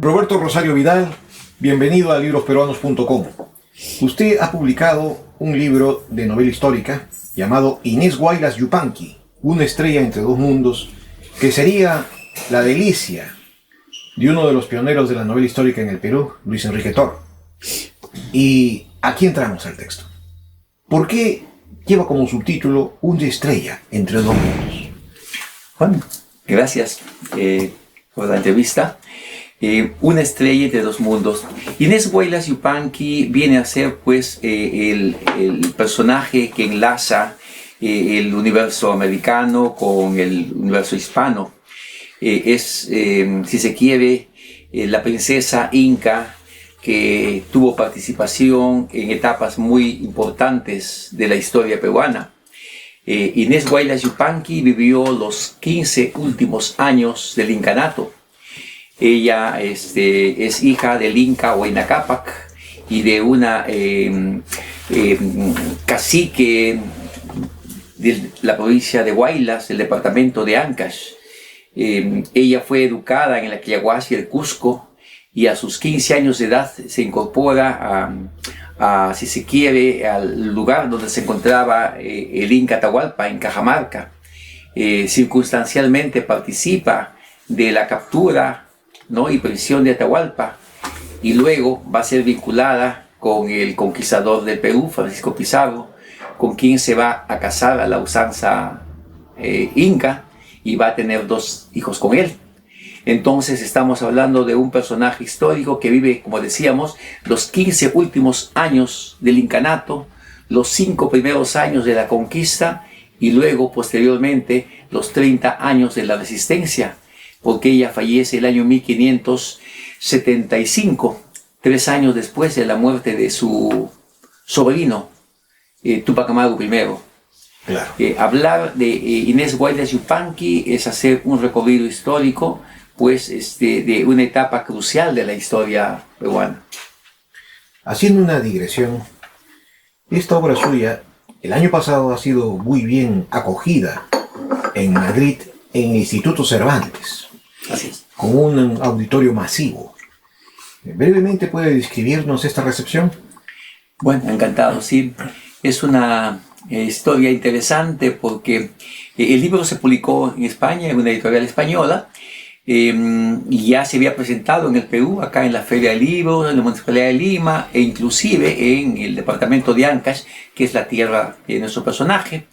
Roberto Rosario Vidal, bienvenido a librosperuanos.com. Usted ha publicado un libro de novela histórica llamado Inés Guaylas Yupanqui, una estrella entre dos mundos, que sería la delicia de uno de los pioneros de la novela histórica en el Perú, Luis Enrique Toro. Y aquí entramos al texto. ¿Por qué lleva como subtítulo Una estrella entre dos mundos? Juan, gracias por la entrevista. Una estrella entre dos mundos. Inés Guaylas Yupanqui viene a ser pues el personaje que enlaza el universo americano con el universo hispano. Es, si se quiere, la princesa inca que tuvo participación en etapas muy importantes de la historia peruana. Inés Guaylas Yupanqui vivió los 15 últimos años del incanato. Ella es hija del Inca Huayna Cápac y de una cacique de la provincia de Huaylas, del departamento de Ancash. Ella fue educada en la Quillaguasi del Cusco y a sus 15 años de edad se incorpora si se quiere, al lugar donde se encontraba el Inca Atahualpa, en Cajamarca. Circunstancialmente participa de la captura, ¿no?, y prisión de Atahualpa, y luego va a ser vinculada con el conquistador del Perú, Francisco Pizarro, con quien se va a casar a la usanza inca y va a tener 2 hijos con él. Entonces estamos hablando de un personaje histórico que vive, como decíamos, los 15 últimos años del incanato, los 5 primeros años de la conquista y luego, posteriormente, los 30 años de la resistencia, porque ella fallece el año 1575, 3 años después de la muerte de su sobrino, Túpac Amaru I. Claro. Hablar de Inés Guaylas Yupanqui es hacer un recorrido histórico, pues, de una etapa crucial de la historia peruana. Haciendo una digresión, esta obra suya, el año pasado ha sido muy bien acogida en Madrid, en el Instituto Cervantes. Así es. Con un auditorio masivo. ¿Brevemente puede describirnos esta recepción? Bueno, encantado, sí. Es una historia interesante porque el libro se publicó en España, en una editorial española, y ya se había presentado en el Perú, acá en la Feria del Libro, en la Municipalidad de Lima, e inclusive en el departamento de Ancash, que es la tierra de nuestro personaje.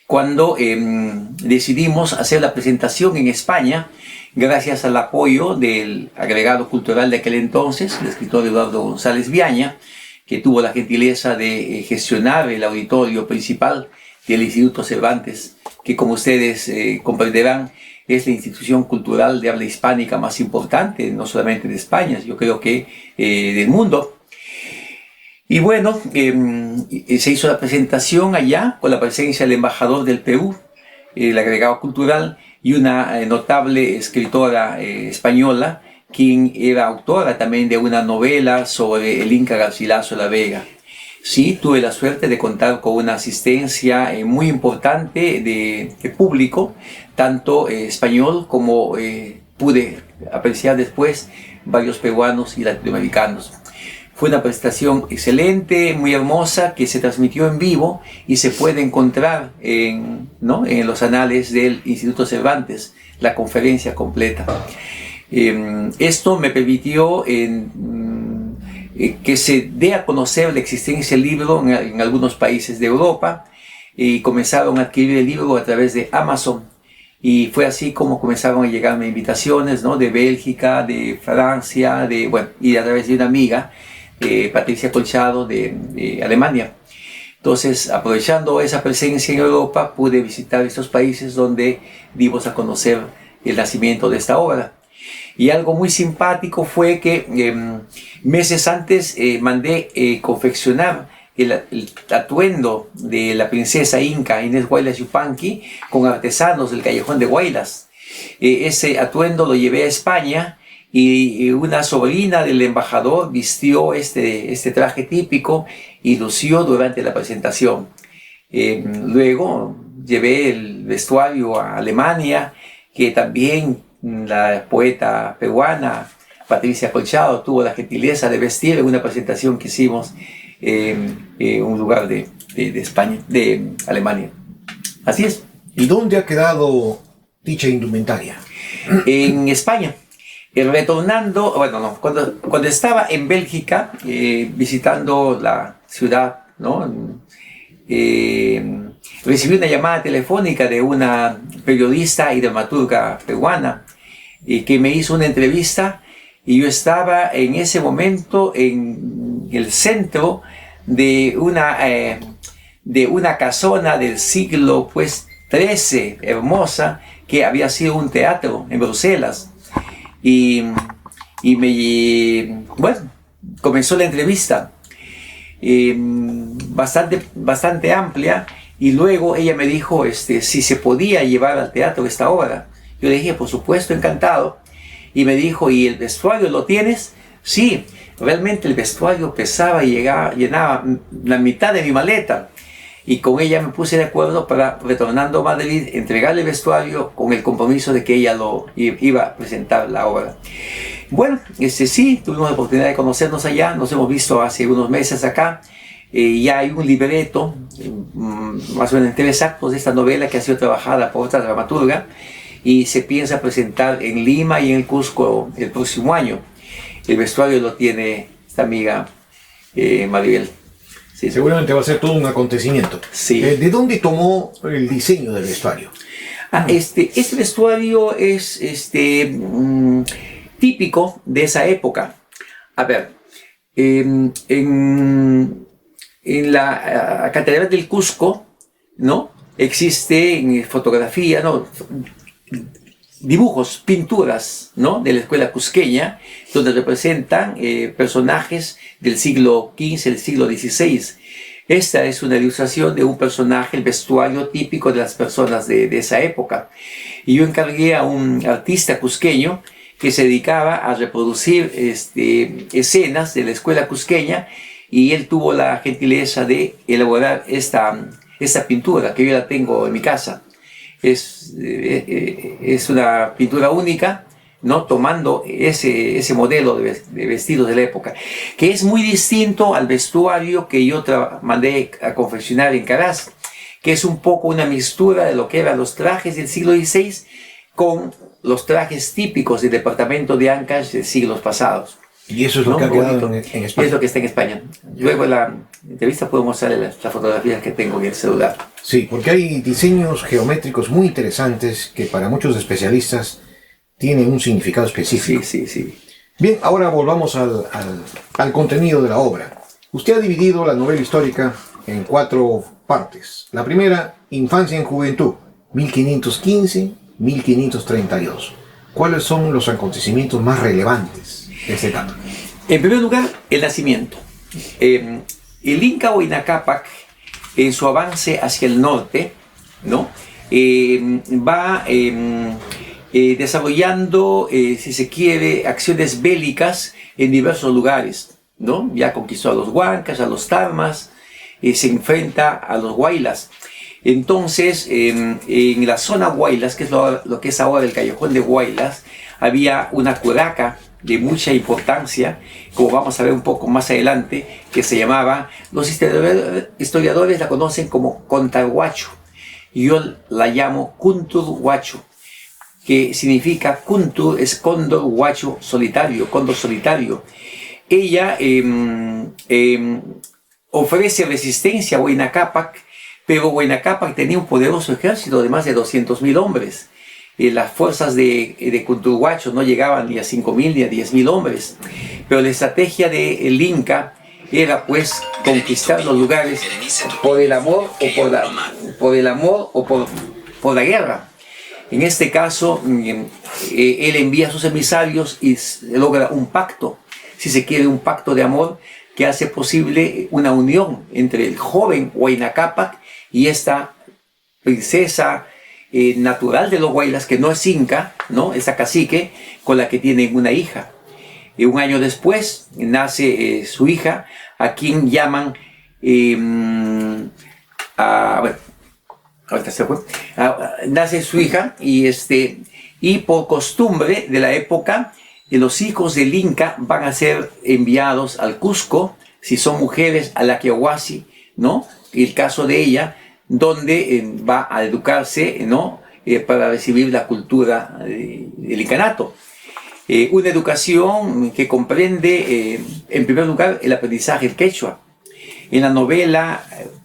Cuando decidimos hacer la presentación en España, gracias al apoyo del agregado cultural de aquel entonces, el escritor Eduardo González Viaña, que tuvo la gentileza de gestionar el auditorio principal del Instituto Cervantes, que, como ustedes comprenderán, es la institución cultural de habla hispánica más importante, no solamente de España, yo creo que del mundo. Y bueno, se hizo la presentación allá con la presencia del embajador del Perú, el agregado cultural, y una notable escritora española, quien era autora también de una novela sobre el Inca Garcilaso de la Vega. Sí, tuve la suerte de contar con una asistencia muy importante de público, tanto español como pude apreciar después varios peruanos y latinoamericanos. Fue una presentación excelente, muy hermosa, que se transmitió en vivo y se puede encontrar en los anales del Instituto Cervantes, la conferencia completa. Esto me permitió que se dé a conocer la existencia del libro en algunos países de Europa, y comenzaron a adquirir el libro a través de Amazon. Y fue así como comenzaron a llegarme invitaciones, ¿no?, de Bélgica, de Francia, y a través de una amiga, Patricia Colchado, de Alemania. Entonces, aprovechando esa presencia en Europa, pude visitar estos países donde dimos a conocer el nacimiento de esta obra. Y algo muy simpático fue que meses antes mandé confeccionar el atuendo de la princesa inca Inés Guaylas Yupanqui con artesanos del Callejón de Guaylas. Ese atuendo lo llevé a España y una sobrina del embajador vistió este traje típico y lució durante la presentación. Luego llevé el vestuario a Alemania, que también la poeta peruana Patricia Colchado tuvo la gentileza de vestir en una presentación que hicimos en un lugar de España, de Alemania. Así es. ¿Y dónde ha quedado dicha indumentaria? En España. Retornando, bueno, no, cuando estaba en Bélgica, visitando la ciudad, ¿no? Recibí una llamada telefónica de una periodista y dramaturga peruana que me hizo una entrevista, y yo estaba en ese momento en el centro de una casona del siglo pues, XIII, hermosa, que había sido un teatro en Bruselas. Y bueno, comenzó la entrevista, bastante amplia, y luego ella me dijo si se podía llevar al teatro esta obra. Yo le dije, por supuesto, encantado. Y me dijo, ¿y el vestuario lo tienes? Sí, realmente el vestuario pesaba y llenaba la mitad de mi maleta. Y con ella me puse de acuerdo para, retornando a Madrid, entregarle el vestuario con el compromiso de que ella lo iba a presentar la obra. Bueno, sí, tuvimos la oportunidad de conocernos allá, nos hemos visto hace unos meses acá. Ya hay un libreto, más o menos en 3 actos de esta novela que ha sido trabajada por otra dramaturga, y se piensa presentar en Lima y en el Cusco el próximo año. El vestuario lo tiene esta amiga Maribel. Sí. Seguramente va a ser todo un acontecimiento. Sí. ¿De dónde tomó el diseño del vestuario? Este vestuario es típico de esa época. A ver, en la Catedral del Cusco, ¿no? Existe fotografía, ¿no? Dibujos, pinturas, ¿no? De la escuela cusqueña, donde representan personajes del siglo XV, del siglo XVI. Esta es una ilustración de un personaje, el vestuario típico de las personas de esa época. Y yo encargué a un artista cusqueño que se dedicaba a reproducir escenas de la escuela cusqueña, y él tuvo la gentileza de elaborar esta pintura, que yo la tengo en mi casa. Es una pintura única, ¿no? Tomando ese modelo de vestidos de la época, que es muy distinto al vestuario que yo mandé a confeccionar en Caraz, que es un poco una mixtura de lo que eran los trajes del siglo XVI con los trajes típicos del departamento de Ancash de siglos pasados. Y eso es lo que ha quedado en España. Es lo que está en España. Luego en la entrevista puedo mostrarle las fotografías que tengo en el celular. Sí, porque hay diseños geométricos muy interesantes que para muchos especialistas tienen un significado específico. Sí. Bien, ahora volvamos al contenido de la obra. Usted ha dividido la novela histórica en 4 partes. La primera, Infancia en Juventud, 1515-1532. ¿Cuáles son los acontecimientos más relevantes de esta etapa? En primer lugar, el nacimiento. El Inca Huayna Cápac, en su avance hacia el norte, ¿no? Va desarrollando, si se quiere, acciones bélicas en diversos lugares, ¿no? Ya conquistó a los huancas, a los tarmas, se enfrenta a los huaylas. Entonces, en la zona Huaylas, que es lo que es ahora el Callejón de Huaylas, había una curaca de mucha importancia, como vamos a ver un poco más adelante, que se llamaba, los historiadores la conocen como Contarhuacho, y yo la llamo Kunturhuacho, que significa Kuntur es cóndor, huacho solitario, cóndor solitario. Ella ofrece resistencia a Huayna Cápac, pero Huayna Cápac tenía un poderoso ejército de más de 200.000 hombres. Las fuerzas de Kunturhuacho no llegaban ni a 5.000 ni a 10.000 hombres. Pero la estrategia del Inca era pues conquistar los lugares por el amor o por la guerra. En este caso, él envía a sus emisarios y logra un pacto, si se quiere, un pacto de amor que hace posible una unión entre el joven Huayna Cápac y esta princesa natural de los Huaylas, que no es inca, ¿no? Esa cacique con la que tienen una hija. Y un año después nace su hija, a quien llaman, ahorita se fue, nace su hija y por costumbre de la época los hijos del Inca van a ser enviados al Cusco, si son mujeres, a la Quiahuasi, ¿no? El caso de ella, donde va a educarse, ¿no? Para recibir la cultura del incanato. Una educación que comprende, en primer lugar, el aprendizaje del quechua. En la novela,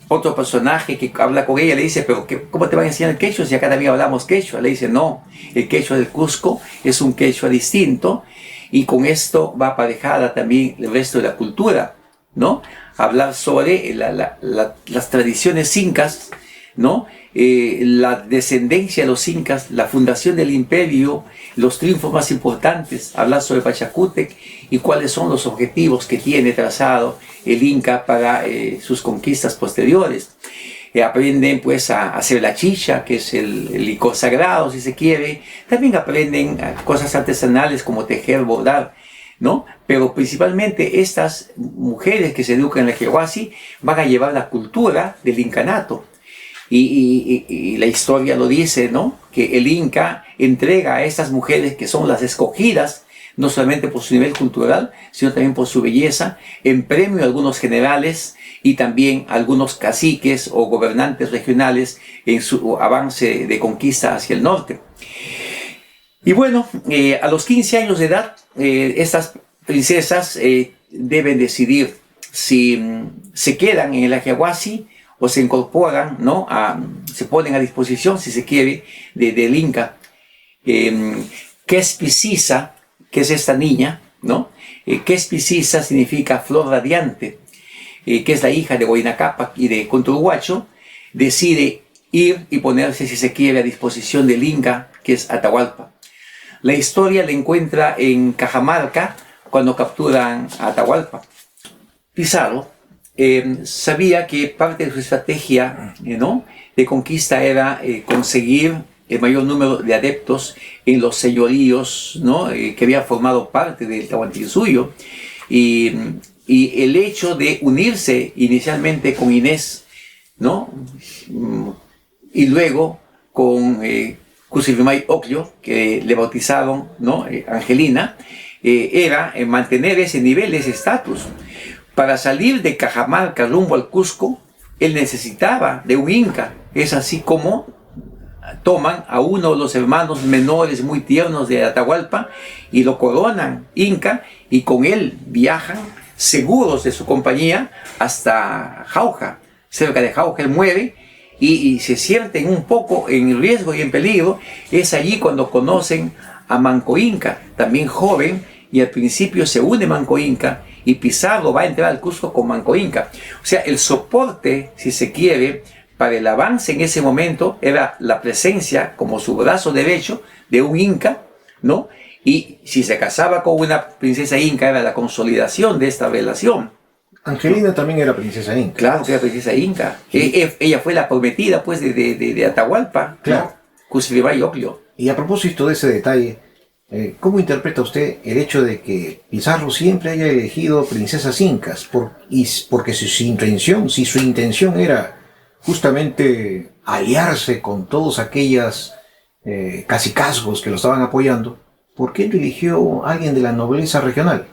otro personaje que habla con ella le dice, pero ¿cómo te van a enseñar el quechua si acá también hablamos quechua? Le dice, no, el quechua del Cusco es un quechua distinto, y con esto va aparejada también el resto de la cultura, ¿no? Hablar sobre las tradiciones incas, ¿no? La descendencia de los incas, la fundación del imperio, los triunfos más importantes, hablar sobre Pachacútec y cuáles son los objetivos que tiene trazado el Inca para sus conquistas posteriores. Aprenden pues a hacer la chicha, que es el licor sagrado, si se quiere. También aprenden cosas artesanales como tejer, bordar, ¿no? Pero principalmente estas mujeres que se educan en la Quiahuasi van a llevar la cultura del incanato. Y la historia lo dice, ¿no? Que el Inca entrega a estas mujeres, que son las escogidas, no solamente por su nivel cultural, sino también por su belleza, en premio a algunos generales y también a algunos caciques o gobernantes regionales en su avance de conquista hacia el norte. Y bueno, a los 15 años de edad, estas princesas deben decidir si se quedan en el Quiahuasi o se incorporan, ¿no? Se ponen a disposición, si se quiere, del Inca. Quespicisa, que es esta niña, ¿no? Quespicisa significa flor radiante, que es la hija de Huayna Cápac y de Conturhuacho, decide ir y ponerse, si se quiere, a disposición del Inca, que es Atahualpa. La historia la encuentra en Cajamarca, cuando capturan a Atahualpa. Pizarro sabía que parte de su estrategia, ¿no? de conquista era conseguir el mayor número de adeptos en los señoríos, ¿no? Que había formado parte del Tahuantinsuyo, y el hecho de unirse inicialmente con Inés, ¿no? Y luego con Cusilvimay Ocllo, que le bautizaron, ¿no? Angelina, era mantener ese nivel, ese estatus. Para salir de Cajamarca rumbo al Cusco, él necesitaba de un Inca. Es así como toman a uno de los hermanos menores muy tiernos de Atahualpa y lo coronan Inca, y con él viajan seguros de su compañía hasta Jauja. Cerca de Jauja él muere y se sienten un poco en riesgo y en peligro. Es allí cuando conocen a Manco Inca, también joven, y al principio se une Manco Inca y Pizarro va a entrar al Cusco con Manco Inca. O sea, el soporte, si se quiere, para el avance en ese momento era la presencia como su brazo derecho de un Inca, ¿no? Y si se casaba con una princesa Inca era la consolidación de esta relación. Angelina también era princesa Inca. Claro que era princesa Inca. Ella fue la prometida pues de Atahualpa, claro. ¿no? Cusilvimay Ocllo. Y a propósito de ese detalle, ¿cómo interpreta usted el hecho de que Pizarro siempre haya elegido princesas incas? Porque si su intención era justamente aliarse con todos aquellos cacicazgos que lo estaban apoyando, ¿por qué no eligió a alguien de la nobleza regional?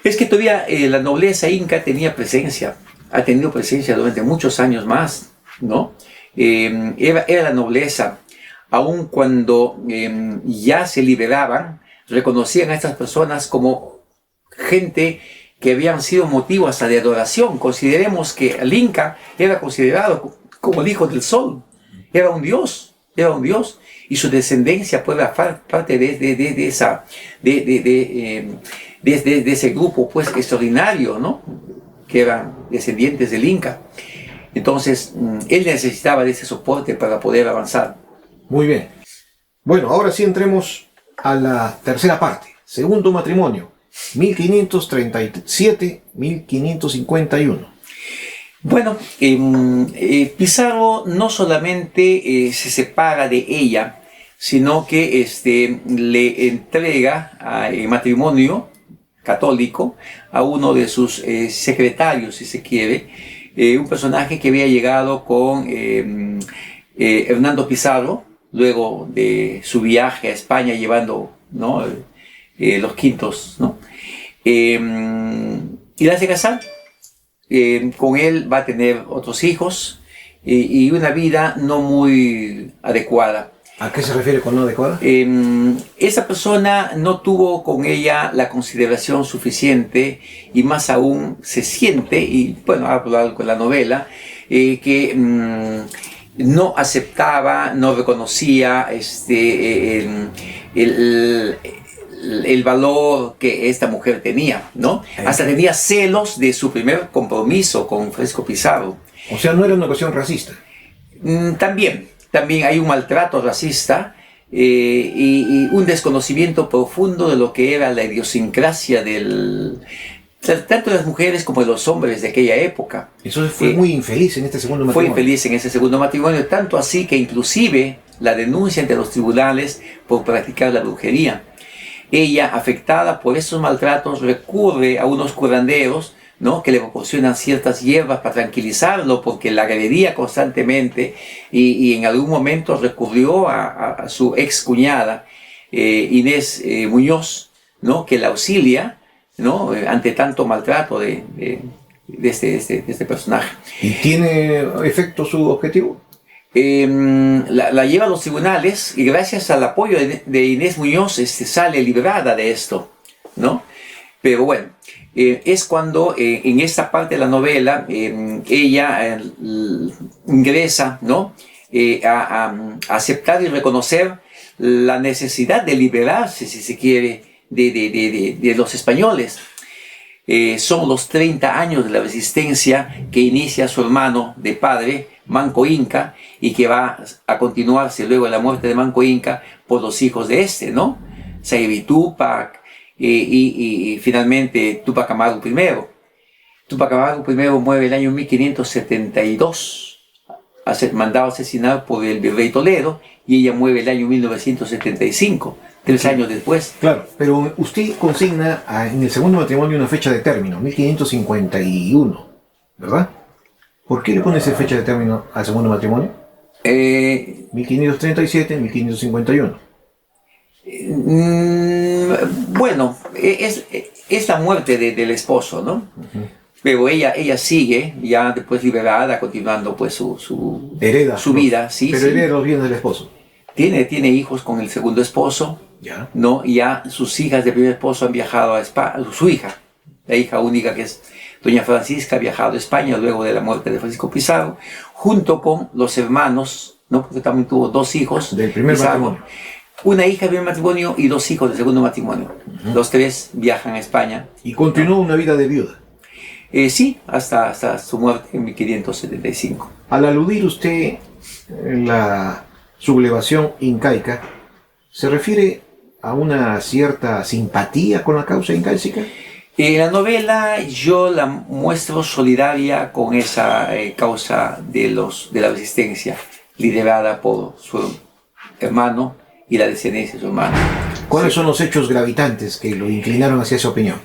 Es que todavía la nobleza inca tenía presencia, ha tenido presencia durante muchos años más, ¿no? Era la nobleza, aun cuando ya se liberaban, reconocían a estas personas como gente que habían sido motivo hasta de adoración. Consideremos que el Inca era considerado como el hijo del sol, era un dios, y su descendencia puede ser parte de ese grupo pues extraordinario, ¿no? Que eran descendientes del Inca. Entonces, él necesitaba de ese soporte para poder avanzar. Muy bien. Bueno, ahora sí entremos a la tercera parte. Segundo matrimonio, 1537-1551. Bueno, Pizarro no solamente se separa de ella, sino que le entrega en matrimonio católico a uno de sus secretarios, si se quiere, un personaje que había llegado con Hernando Pizarro, luego de su viaje a España llevando, ¿no? los quintos, ¿no? Y la hace casar. Con él va a tener otros hijos y una vida no muy adecuada. ¿A qué se refiere con no adecuada? Esa persona no tuvo con ella la consideración suficiente y más aún se siente, y bueno, hablo con la novela, que no aceptaba, no reconocía el valor que esta mujer tenía, ¿no? Hasta tenía celos de su primer compromiso con Francisco Pizarro. O sea, no era una cuestión racista. También hay un maltrato racista y un desconocimiento profundo de lo que era la idiosincrasia tanto de las mujeres como de los hombres de aquella época. Eso fue muy infeliz en este segundo matrimonio. Fue infeliz en ese segundo matrimonio, tanto así que inclusive la denuncia ante los tribunales por practicar la brujería. Ella, afectada por esos maltratos, recurre a unos curanderos, ¿no? Que le proporcionan ciertas hierbas para tranquilizarlo porque la agredía constantemente y en algún momento recurrió a su ex cuñada Inés Muñoz, ¿no? Que la auxilia, ¿no? Ante tanto maltrato de este personaje. ¿Y tiene efecto su objetivo? La lleva a los tribunales y gracias al apoyo de Inés Muñoz sale librada de esto, ¿no? Pero bueno, es cuando en esta parte de la novela ella ingresa, ¿no? A aceptar y reconocer la necesidad de liberarse, si se quiere, de los españoles. Son los 30 años de la resistencia que inicia su hermano de padre, Manco Inca, y que va a continuarse luego de la muerte de Manco Inca por los hijos de ¿no? Sayri Tupac y finalmente Tupac Amaru I. Tupac Amaru I muere el año 1572, mandado asesinar por el virrey Toledo, y ella muere el año 1975. 3 años después. Claro, pero usted consigna en el segundo matrimonio una fecha de término, 1551, ¿verdad? ¿Por qué le pone esa fecha de término al segundo matrimonio? 1537, 1551. Bueno, es la muerte del esposo, ¿no? Pero ella sigue, ya después liberada, continuando pues su vida. Sí, pero hereda los bienes del esposo. Tiene hijos con el segundo esposo. Ya. ¿No? Ya sus hijas del primer esposo han viajado a España, su hija, la hija única que es doña Francisca, ha viajado a España luego de la muerte de Francisco Pizarro, junto con los hermanos, ¿no? Porque también tuvo 2 hijos. Del primer matrimonio. Una hija del primer matrimonio y 2 hijos del segundo matrimonio. Los 3 viajan a España. ¿Y continuó una vida de viuda? Sí, hasta su muerte en 1575. Al aludir usted en la sublevación incaica, ¿se refiere a una cierta simpatía con la causa incaica? En la novela yo la muestro solidaria con esa causa de la resistencia, liderada por su hermano y la descendencia de su hermano. ¿Cuáles son los hechos gravitantes que lo inclinaron hacia esa opinión?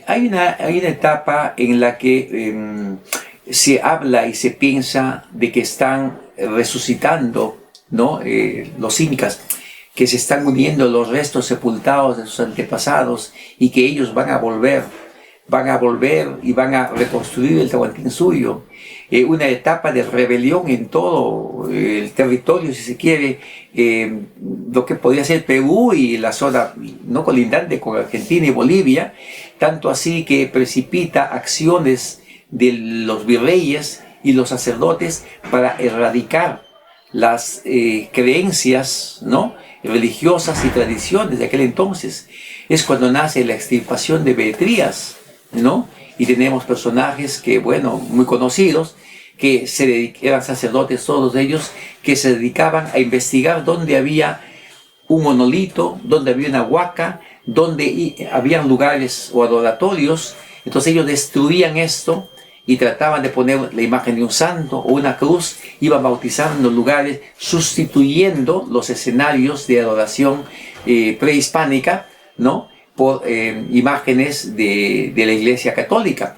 Hay una etapa en la que se habla y se piensa de que están resucitando, ¿no? Los incas, que se están uniendo los restos sepultados de sus antepasados y que ellos van a volver y van a reconstruir el Tahuantinsuyo. Una etapa de rebelión en todo el territorio, si se quiere, lo que podría ser Perú y la zona no colindante con Argentina y Bolivia, tanto así que precipita acciones de los virreyes y los sacerdotes para erradicar las creencias, ¿no?, religiosas y tradiciones de aquel entonces. Es cuando nace la extirpación de Beatriz, ¿no? Y tenemos personajes que, bueno, muy conocidos, que eran sacerdotes todos ellos, que se dedicaban a investigar dónde había un monolito, dónde había una huaca, dónde habían lugares o adoratorios. Entonces ellos destruían esto y trataban de poner la imagen de un santo o una cruz, iban bautizando los lugares, sustituyendo los escenarios de adoración prehispánica, ¿no?, por imágenes de la Iglesia Católica.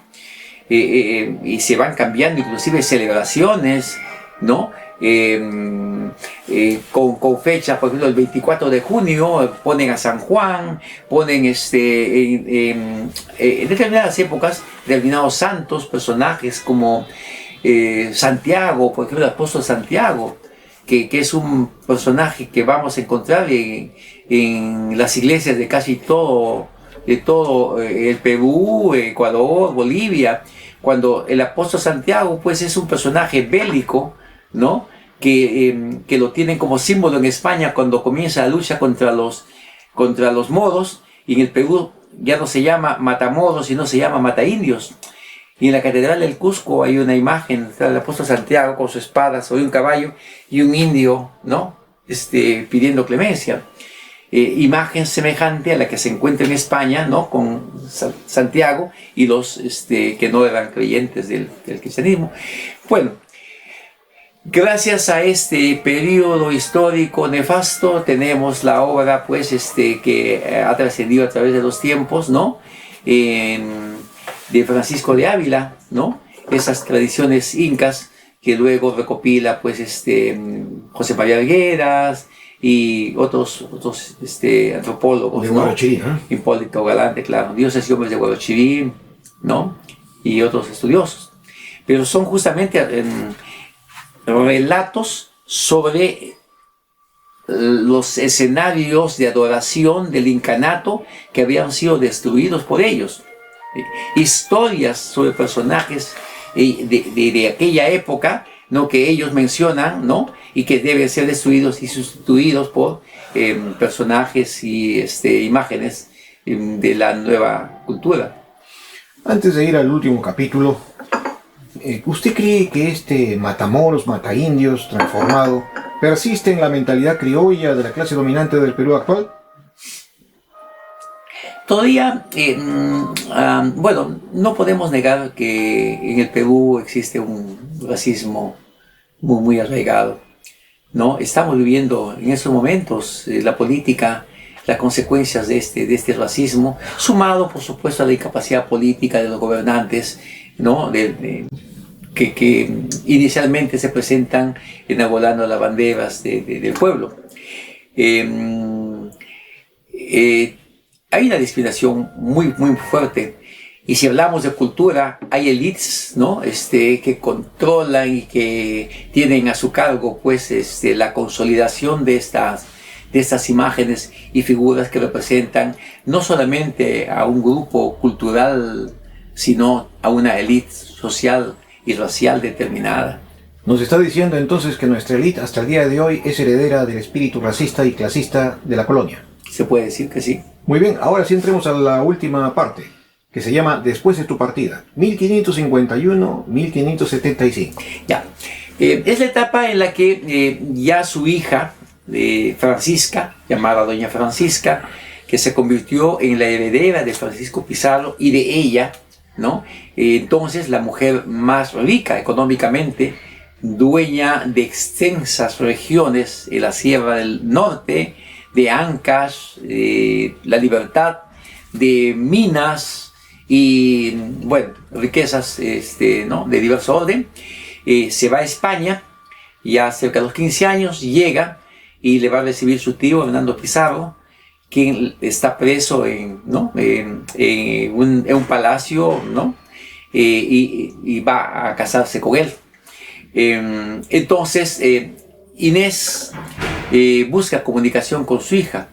Y se van cambiando inclusive celebraciones, ¿no? con fecha, por ejemplo, el 24 de junio ponen a San Juan, ponen en determinadas épocas, determinados santos, personajes como Santiago, por ejemplo, el apóstol Santiago, que es un personaje que vamos a encontrar en las iglesias de casi todo el Perú, Ecuador, Bolivia, cuando el apóstol Santiago pues es un personaje bélico, ¿no? Que lo tienen como símbolo en España cuando comienza la lucha contra los moros, y en el Perú ya no se llama matamoros, sino se llama mataindios. Y en la Catedral del Cusco hay una imagen del apóstol Santiago con su espada sobre un caballo y un indio, ¿no? Pidiendo clemencia. Imagen semejante a la que se encuentra en España, ¿no? Con Santiago y los que no eran creyentes del cristianismo. Bueno, gracias a este periodo histórico nefasto tenemos la obra pues que ha trascendido a través de los tiempos, ¿no? De Francisco de Ávila, ¿no? Esas tradiciones incas que luego recopila pues José María Vigueras y otros antropólogos, de ¿no? Guarochirí, ¿eh? Hipólito Galante, claro, dioses y hombres de Guarochirí, ¿no? Y otros estudiosos. Pero son justamente relatos sobre los escenarios de adoración del incanato que habían sido destruidos por ellos. Historias sobre personajes de aquella época, ¿no? Que ellos mencionan, ¿no? Y que deben ser destruidos y sustituidos por personajes y imágenes de la nueva cultura. Antes de ir al último capítulo, ¿usted cree que este matamoros, mataindios transformado persiste en la mentalidad criolla de la clase dominante del Perú actual? Todavía, bueno, no podemos negar que en el Perú existe un racismo muy, muy arraigado, ¿no? Estamos viviendo en esos momentos la política, las consecuencias de este racismo, sumado, por supuesto, a la incapacidad política de los gobernantes, ¿no? Que inicialmente se presentan enarbolando las banderas del pueblo. Hay una discriminación muy, muy fuerte. Y si hablamos de cultura, hay élites, ¿no? Que controlan y que tienen a su cargo pues, la consolidación de estas imágenes y figuras que representan no solamente a un grupo cultural, sino a una élite social y racial determinada. Nos está diciendo entonces que nuestra élite hasta el día de hoy es heredera del espíritu racista y clasista de la colonia. Se puede decir que sí. Muy bien, ahora sí entremos a la última parte, que se llama Después de tu partida, 1551-1575. Ya, es la etapa en la que ya su hija, Francisca, llamada Doña Francisca, que se convirtió en la heredera de Francisco Pizarro y de ella, ¿no? Entonces la mujer más rica económicamente, dueña de extensas regiones en la Sierra del Norte, de Ancash, La Libertad, de minas y, bueno, riquezas ¿no? de diverso orden. Se va a España, ya cerca de los 15 años, llega y le va a recibir su tío Hernando Pizarro, quien está preso ¿no? en un palacio, ¿no? Y va a casarse con él. Entonces, Inés busca comunicación con su hija,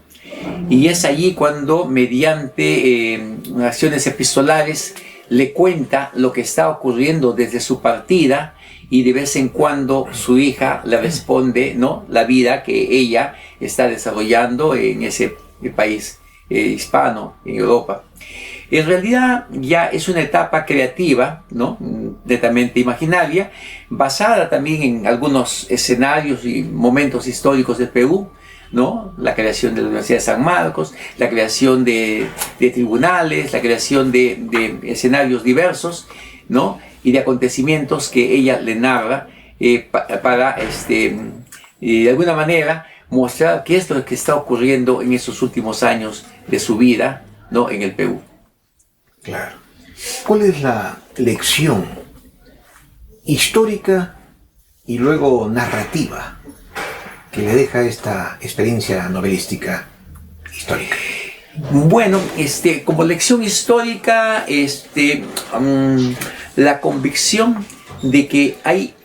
y es allí cuando, mediante acciones epistolares, le cuenta lo que está ocurriendo desde su partida, y de vez en cuando su hija le responde, ¿no? La vida que ella está desarrollando en ese país hispano, en Europa. En realidad ya es una etapa creativa, ¿no? Netamente imaginaria, basada también en algunos escenarios y momentos históricos del Perú, ¿no? La creación de la Universidad de San Marcos, la creación de tribunales, la creación de escenarios diversos, ¿no? Y de acontecimientos que ella le narra para, de alguna manera, mostrar qué es lo que está ocurriendo en esos últimos años de su vida, ¿no? En el Perú. Claro. ¿Cuál es la lección histórica y luego narrativa que le deja esta experiencia novelística histórica? Bueno, como lección histórica, la convicción de que hay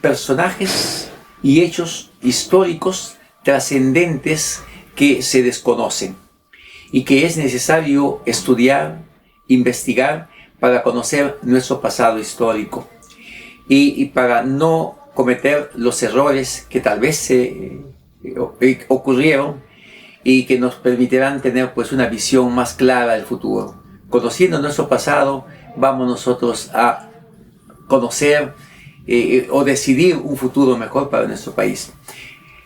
personajes y hechos históricos trascendentes que se desconocen y que es necesario estudiar, investigar para conocer nuestro pasado histórico y para no cometer los errores que tal vez se ocurrieron y que nos permitirán tener pues una visión más clara del futuro. Conociendo nuestro pasado, vamos nosotros a conocer o decidir un futuro mejor para nuestro país.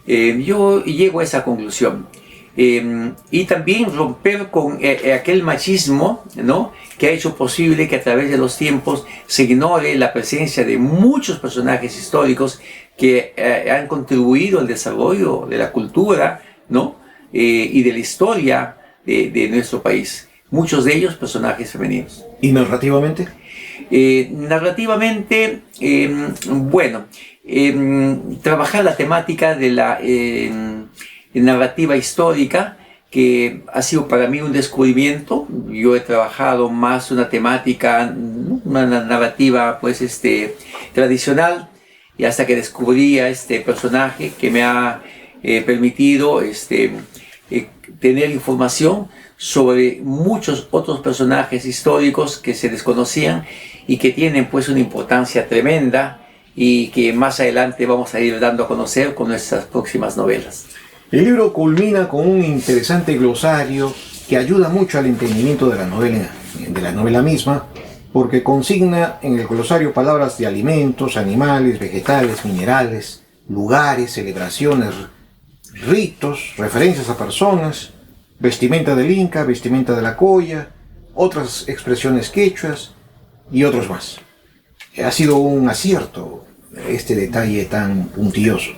Yo llego a esa conclusión. Y también romper con aquel machismo, ¿no?, que ha hecho posible que a través de los tiempos se ignore la presencia de muchos personajes históricos que han contribuido al desarrollo de la cultura, ¿no?, y de la historia de nuestro país. Muchos de ellos personajes femeninos. ¿Y narrativamente? Narrativamente, bueno, trabajar la temática de la narrativa histórica, que ha sido para mí un descubrimiento. Yo he trabajado más una temática, una narrativa pues tradicional, y hasta que descubrí a este personaje que me ha permitido tener información sobre muchos otros personajes históricos que se desconocían y que tienen pues una importancia tremenda y que más adelante vamos a ir dando a conocer con nuestras próximas novelas. El libro culmina con un interesante glosario que ayuda mucho al entendimiento de la novela misma, porque consigna en el glosario palabras de alimentos, animales, vegetales, minerales, lugares, celebraciones, ritos, referencias a personas, vestimenta del Inca, vestimenta de la Colla, otras expresiones quechuas y otros más. Ha sido un acierto este detalle tan puntilloso.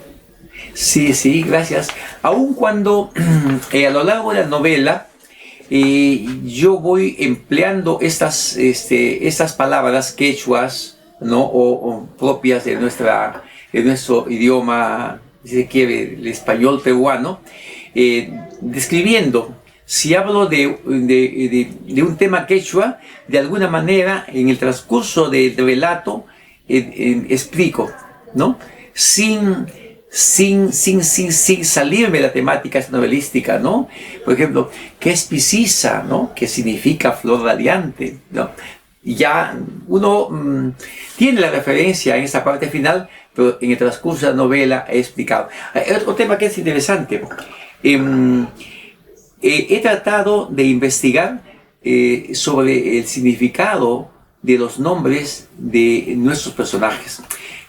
Sí, gracias. Aun cuando a lo largo de la novela yo voy empleando estas palabras quechuas, ¿no?, o propias de nuestro idioma, si se quiere, el español peruano, describiendo. Si hablo de un tema quechua, de alguna manera en el transcurso del relato explico, ¿no?, sin salirme de la temática novelística, ¿no? Por ejemplo, ¿qué es pisisa, ¿no?, que significa flor radiante, ¿no? Ya uno tiene la referencia en esta parte final, pero en el transcurso de la novela he explicado. Hay otro tema que es interesante. He tratado de investigar sobre el significado de los nombres de nuestros personajes.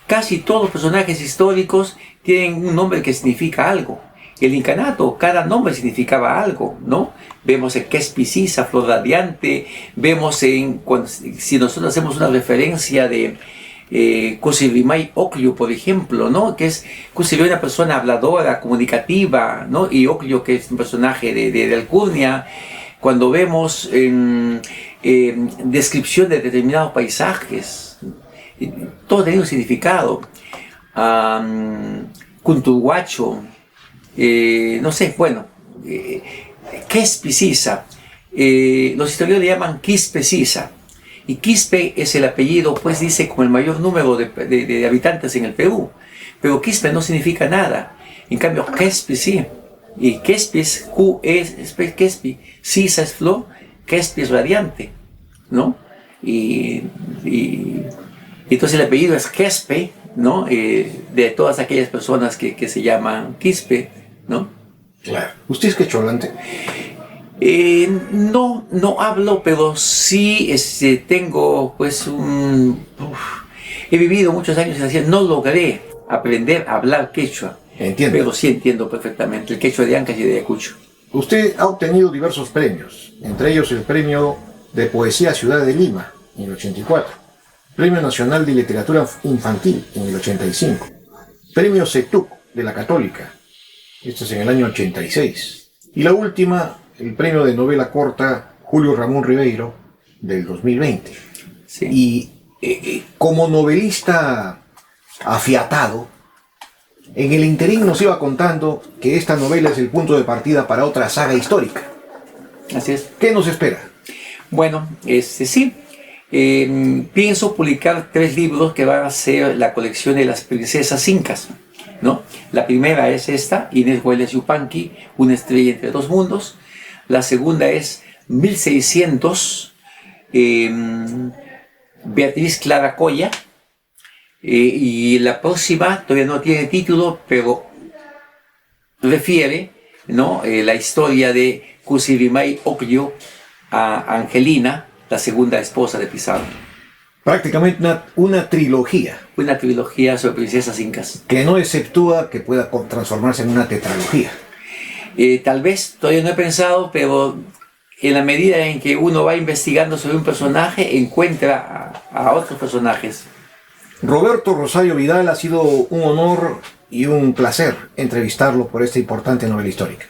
Casi todos los personajes históricos tienen un nombre que significa algo. El incanato, cada nombre significaba algo, ¿no? Vemos en Quespisisa, flor radiante, vemos si nosotros hacemos una referencia de Kusilvimay Ocllo, por ejemplo, ¿no?, que es Kusilvimay, una persona habladora, comunicativa, ¿no?, y Ocllo, que es un personaje de alcurnia. Cuando vemos descripción de determinados paisajes, todo tiene un significado. Cunturhuacho, no sé, bueno, Quespisisa, los historiadores le llaman Quispesisa, y Quispe es el apellido, pues dice, con el mayor número de habitantes en el Perú, pero Quispe no significa nada. En cambio, Quespi sí, y Quespis, Q es Quespi, Sisa es flor, Quespi es radiante, ¿no? Y entonces el apellido es Quispe, ¿no?, de todas aquellas personas que se llaman Quispe, ¿no? Claro. ¿Usted es quechohablante? No hablo, pero sí tengo pues he vivido muchos años en Asia, no logré aprender a hablar quechua. Entiendo. Pero sí entiendo perfectamente el quechua de Ancash y de Ayacucho. Usted ha obtenido diversos premios, entre ellos el Premio de Poesía Ciudad de Lima en el 84, Premio Nacional de Literatura Infantil en el 85, Premio CETUC de la Católica, esto es en el año 86, y la última, el Premio de Novela Corta Julio Ramón Ribeiro del 2020. Sí. Y como novelista afiatado, En el interín nos iba contando que esta novela es el punto de partida para otra saga histórica. Así es. ¿Qué nos espera? Bueno, sí. Pienso publicar 3 libros que van a ser la colección de las princesas incas, ¿no? La primera es esta, Inés Guaylas Yupanqui, Una estrella entre dos mundos. La segunda es 1600, Beatriz Clara Coya. Y la próxima todavía no tiene título, pero refiere, ¿no?, la historia de Kusirimay Okllo a Angelina, la segunda esposa de Pizarro. Prácticamente una trilogía. Una trilogía sobre princesas incas. Que no exceptúa que pueda transformarse en una tetralogía. Tal vez, todavía no he pensado, pero en la medida en que uno va investigando sobre un personaje, encuentra a otros personajes. Roberto Rosario Vidal, ha sido un honor y un placer entrevistarlo por esta importante novela histórica.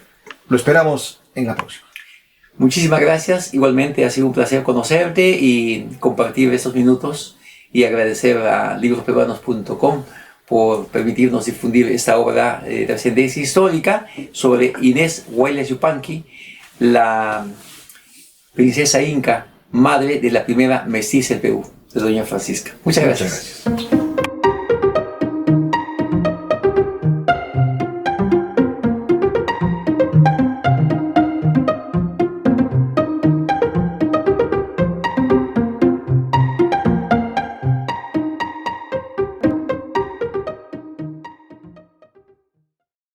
Lo esperamos en la próxima. Muchísimas gracias. Igualmente ha sido un placer conocerte y compartir estos minutos, y agradecer a librosperuanos.com por permitirnos difundir esta obra de trascendencia histórica sobre Inés Guaylas Yupanqui, la princesa inca, madre de la primera mestiza del Perú, de Doña Francisca. Muchas gracias.